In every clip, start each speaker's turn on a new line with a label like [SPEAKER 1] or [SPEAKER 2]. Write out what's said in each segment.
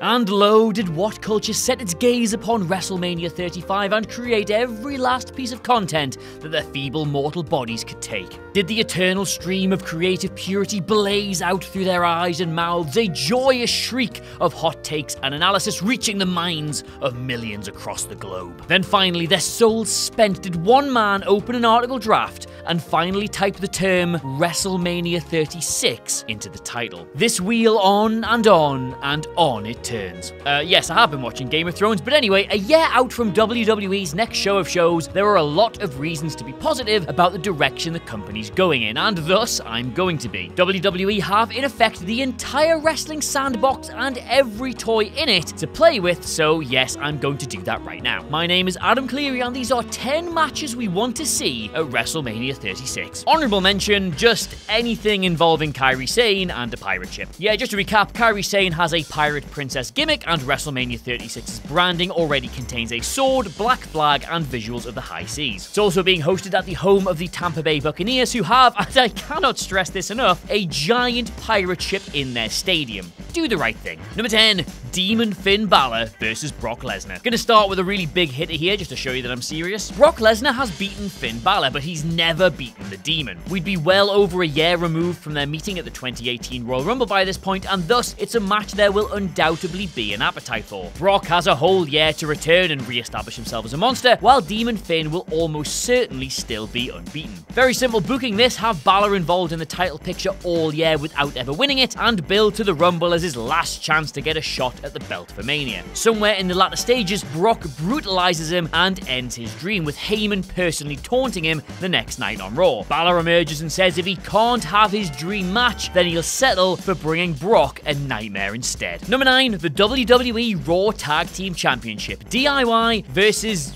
[SPEAKER 1] And lo, did WhatCulture set its gaze upon WrestleMania 35 and create every last piece of content that their feeble mortal bodies could take. Did the eternal stream of creative purity blaze out through their eyes and mouths, a joyous shriek of hot takes and analysis reaching the minds of millions across the globe? Then finally, their souls spent, did one man open an article draft and finally type the term WrestleMania 36 into the title. This wheel on and on and on it turns. Yes, I have been watching Game of Thrones, but anyway, a year out from WWE's next show of shows, there are a lot of reasons to be positive about the direction the company's going in, and thus I'm going to be. WWE have in effect the entire wrestling sandbox and every toy in it to play with, so yes, I'm going to do that right now. My name is Adam Cleary, and these are 10 matches we want to see at WrestleMania 36. Honorable mention, just anything involving Kairi Sane and a pirate ship. Yeah, just to recap, Kairi Sane has a pirate princess gimmick, and WrestleMania 36's branding already contains a sword, black flag, and visuals of the high seas. It's also being hosted at the home of the Tampa Bay Buccaneers, who have, and I cannot stress this enough, a giant pirate ship in their stadium. Do the right thing. Number 10, Demon Finn Balor versus Brock Lesnar. Gonna start with a really big hitter here just to show you that I'm serious. Brock Lesnar has beaten Finn Balor, but he's never beaten the Demon. We'd be well over a year removed from their meeting at the 2018 Royal Rumble by this point, and thus it's a match there will undoubtedly be an appetite for. Brock has a whole year to return and re-establish himself as a monster, while Demon Finn will almost certainly still be unbeaten. Very simple booking this, have Balor involved in the title picture all year without ever winning it, and build to the Rumble as his last chance to get a shot at the belt for Mania. Somewhere in the latter stages, Brock brutalizes him and ends his dream, with Heyman personally taunting him the next night on Raw. Balor emerges and says if he can't have his dream match, then he'll settle for bringing Brock a nightmare instead. Number 9, the WWE Raw Tag Team Championship. DIY versus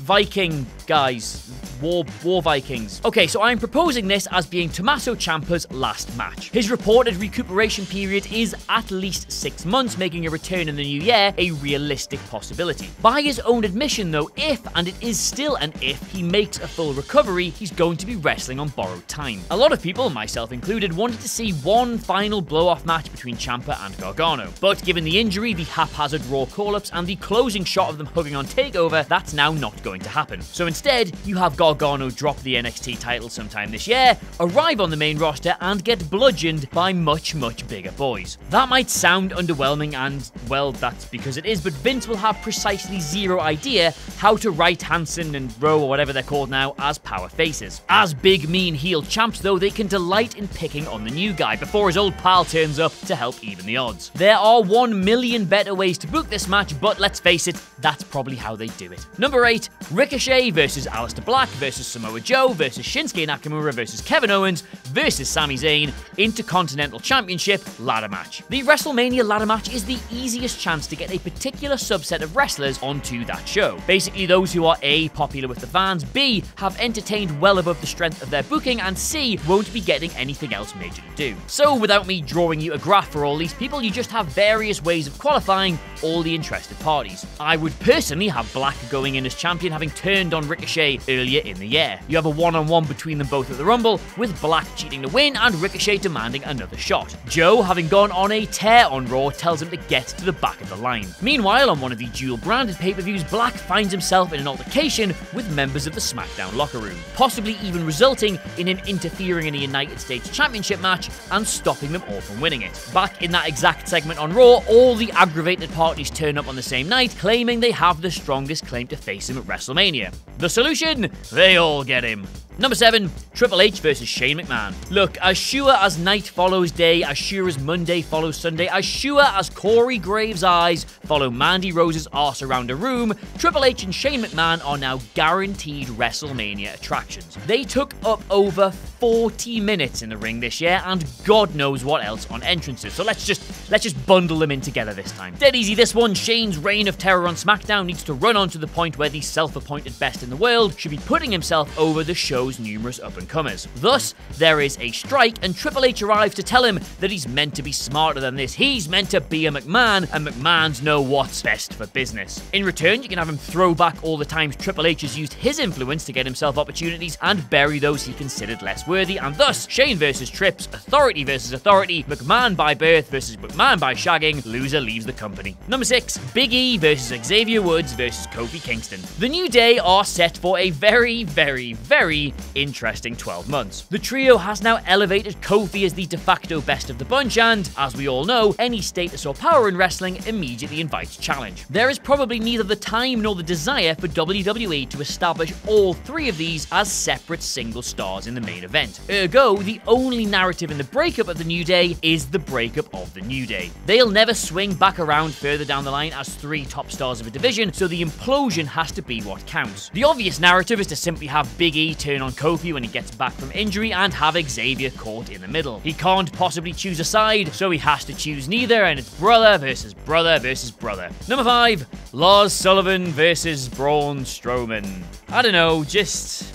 [SPEAKER 1] Viking guys. War Vikings. Okay, so I'm proposing this as being Tommaso Ciampa's last match. His reported recuperation period is at least 6 months, making a return in the new year a realistic possibility. By his own admission though, if, and it is still an if, he makes a full recovery, he's going to be wrestling on borrowed time. A lot of people, myself included, wanted to see one final blow-off match between Ciampa and Gargano. But given the injury, the haphazard Raw call-ups, and the closing shot of them hugging on TakeOver, that's now not going to happen. So instead, you have Gargano drop the NXT title sometime this year, arrive on the main roster, and get bludgeoned by much, much bigger boys. That might sound underwhelming, and, well, that's because it is, but Vince will have precisely zero idea how to write Hansen and Rowe, or whatever they're called now, as power faces. As big, mean heel champs, though, they can delight in picking on the new guy before his old pal turns up to help even the odds. There are 1 million better ways to book this match, but let's face it, that's probably how they do it. Number 8, Ricochet versus Alistair Black versus Samoa Joe versus Shinsuke Nakamura versus Kevin Owens versus Sami Zayn Intercontinental Championship ladder match. The WrestleMania ladder match is the easiest chance to get a particular subset of wrestlers onto that show. Basically those who are A, popular with the fans, B, have entertained well above the strength of their booking, and C, won't be getting anything else major to do. So without me drawing you a graph for all these people, you just have various ways of qualifying all the interested parties. I would personally have Black going in as champion, having turned on Ricochet earlier in the year. You have a one-on-one between them both at the Rumble, with Black cheating to win and Ricochet demanding another shot. Joe, having gone on a tear on Raw, tells him to get to the back of the line. Meanwhile, on one of the dual-branded pay-per-views, Black finds himself in an altercation with members of the SmackDown locker room, possibly even resulting in him interfering in a United States Championship match and stopping them all from winning it. Back in that exact segment on Raw, all the aggravated parties turn up on the same night, claiming they have the strongest claim to face him at WrestleMania. The solution? They all get him. Number 7, Triple H versus Shane McMahon. Look, as sure as night follows day, as sure as Monday follows Sunday, as sure as Corey Graves' eyes follow Mandy Rose's arse around a room, Triple H and Shane McMahon are now guaranteed WrestleMania attractions. They took up over 40 minutes in the ring this year, and God knows what else on entrances, so let's just bundle them in together this time. Dead easy this one. Shane's reign of terror on SmackDown needs to run on to the point where the self-appointed best in the world should be putting himself over the show's those numerous up-and-comers. Thus, there is a strike, and Triple H arrives to tell him that he's meant to be smarter than this. He's meant to be a McMahon, and McMahons know what's best for business. In return, you can have him throw back all the times Triple H has used his influence to get himself opportunities and bury those he considered less worthy, and thus, Shane versus Trips, authority versus authority, McMahon by birth versus McMahon by shagging, loser leaves the company. Number 6, Big E versus Xavier Woods versus Kofi Kingston. The New Day are set for a very, very, very interesting 12 months. The trio has now elevated Kofi as the de facto best of the bunch, and, as we all know, any status or power in wrestling immediately invites challenge. There is probably neither the time nor the desire for WWE to establish all three of these as separate single stars in the main event. Ergo, the only narrative in the breakup of the New Day is the breakup of the New Day. They'll never swing back around further down the line as three top stars of a division, so the implosion has to be what counts. The obvious narrative is to simply have Big E turn on Kofi when he gets back from injury and have Xavier caught in the middle. He can't possibly choose a side, so he has to choose neither, and it's brother versus brother versus brother. Number 5, Lars Sullivan versus Braun Strowman. I don't know, just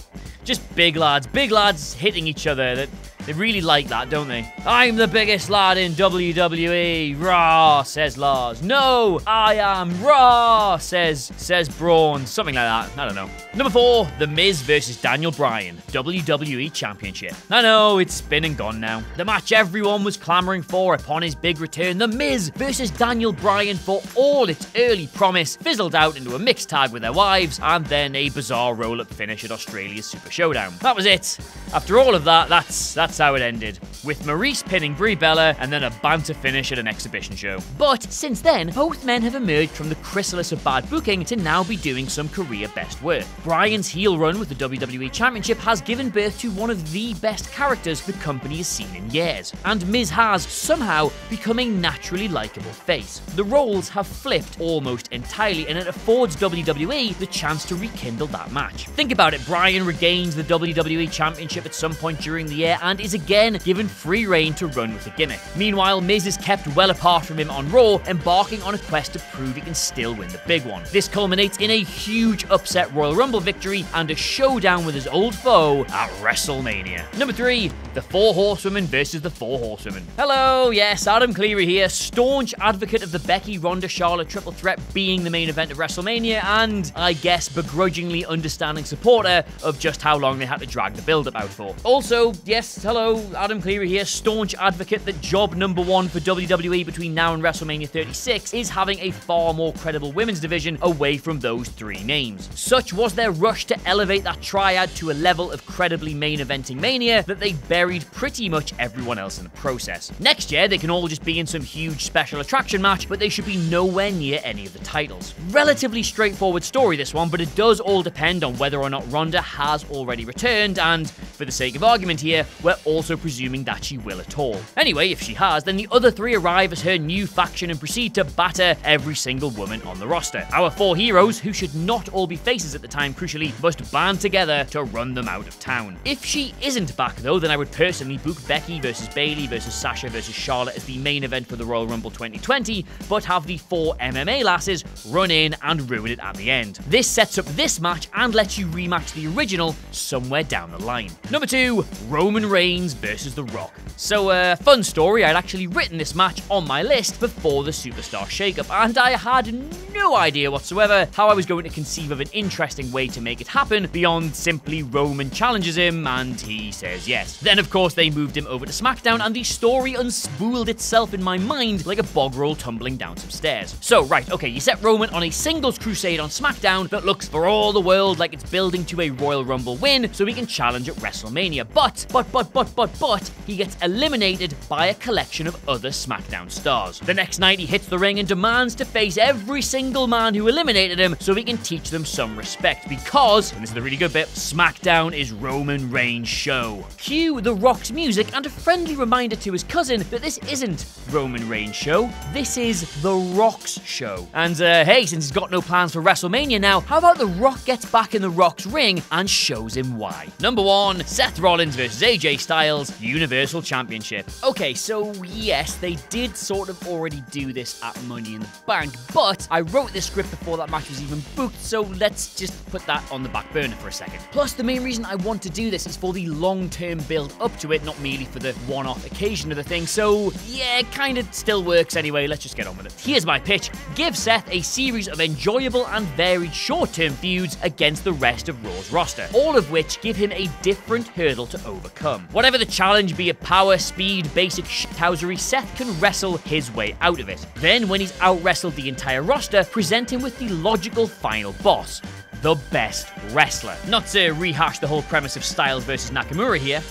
[SPEAKER 1] big lads hitting each other. They really like that, don't they? I'm the biggest lad in WWE, rah, says Lars. No, I am rah, says Braun. Something like that, I don't know. Number 4, The Miz versus Daniel Bryan, WWE Championship. I know, it's been and gone now. The match everyone was clamoring for upon his big return, The Miz versus Daniel Bryan, for all its early promise, fizzled out into a mixed tag with their wives, and then a bizarre roll-up finish at Australia's Super Showdown. That was it. After all of that, that's how it ended, with Maurice pinning Brie Bella and then a banter finish at an exhibition show. But since then, both men have emerged from the chrysalis of bad booking to now be doing some career best work. Bryan's heel run with the WWE Championship has given birth to one of the best characters the company has seen in years, and Miz has somehow become a naturally likable face. The roles have flipped almost entirely, and it affords WWE the chance to rekindle that match. Think about it, Bryan regains the WWE Championship at some point during the year and is again given free reign to run with the gimmick. Meanwhile, Miz is kept well apart from him on Raw, embarking on a quest to prove he can still win the big one. This culminates in a huge upset Royal Rumble victory and a showdown with his old foe at WrestleMania. Number 3, the 4 Horsewomen versus the 4 Horsewomen. Hello, yes, Adam Cleary here, staunch advocate of the Becky, Ronda, Charlotte triple threat being the main event of WrestleMania, and, I guess, begrudgingly understanding supporter of just how long they had to drag the build-up out for. Also, yes, hello, Adam Cleary here, staunch advocate that job number 1 for WWE between now and WrestleMania 36 is having a far more credible women's division away from those 3 names. Such was their rush to elevate that triad to a level of credibly main eventing mania that they buried pretty much everyone else in the process. Next year, they can all just be in some huge special attraction match, but they should be nowhere near any of the titles. Relatively straightforward story, this one, but it does all depend on whether or not Ronda has already returned, and, for the sake of argument here, we're also presuming that she will at all. Anyway, if she has, then the other 3 arrive as her new faction and proceed to batter every single woman on the roster. Our 4 heroes, who should not all be faces at the time crucially, must band together to run them out of town. If she isn't back though, then I would personally book Becky versus Bayley versus Sasha versus Charlotte as the main event for the Royal Rumble 2020, but have the 4 MMA lasses run in and ruin it at the end. This sets up this match and lets you rematch the original somewhere down the line. Number 2, Roman Reigns versus The Rock. So, fun story, I'd actually written this match on my list before the Superstar shakeup, and I had no idea whatsoever how I was going to conceive of an interesting way to make it happen beyond simply Roman challenges him and he says yes. Then of course they moved him over to SmackDown and the story unspooled itself in my mind like a bog roll tumbling down some stairs. So right, okay, you set Roman on a singles crusade on SmackDown that looks for all the world like it's building to a Royal Rumble win so he can challenge at WrestleMania, but he gets eliminated by a collection of other SmackDown stars. The next night he hits the ring and demands to face every single man who eliminated him so he can teach them some respect because, and this is the really good bit, SmackDown is Roman Reigns' show. Cue The Rock's music and a friendly reminder to his cousin that this isn't Roman Reigns' show, this is The Rock's show. And hey, since he's got no plans for WrestleMania now, how about The Rock gets back in The Rock's ring and shows him why? Number 1, Seth Rollins versus AJ Styles, Universal Championship. Okay, so yes, they did sort of already do this at Money in the Bank, but ironically wrote this script before that match was even booked, so let's just put that on the back burner for a second. Plus, the main reason I want to do this is for the long-term build up to it, not merely for the one-off occasion of the thing, so yeah, it kind of still works anyway. Let's just get on with it. Here's my pitch. Give Seth a series of enjoyable and varied short-term feuds against the rest of Raw's roster, all of which give him a different hurdle to overcome. Whatever the challenge, be it power, speed, basic shithousery, Seth can wrestle his way out of it. Then, when he's out-wrestled the entire roster, present him with the logical final boss, the best wrestler. Not to rehash the whole premise of Styles versus Nakamura here,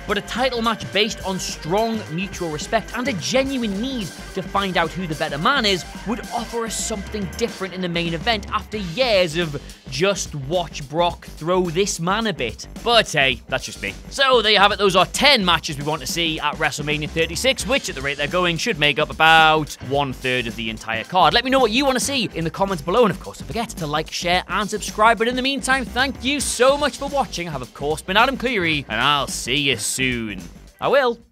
[SPEAKER 1] but a title match based on strong mutual respect and a genuine need to find out who the better man is would offer us something different in the main event after years of just watch Brock throw this man a bit. But hey, that's just me. So there you have it. Those are 10 matches we want to see at WrestleMania 36, which at the rate they're going should make up about 1/3 of the entire card. Let me know what you want to see in the comments below, and of course don't forget to like, share and subscribe. But in the meantime, thank you so much for watching. I have of course been Adam Cleary, and I'll see you soon. I will.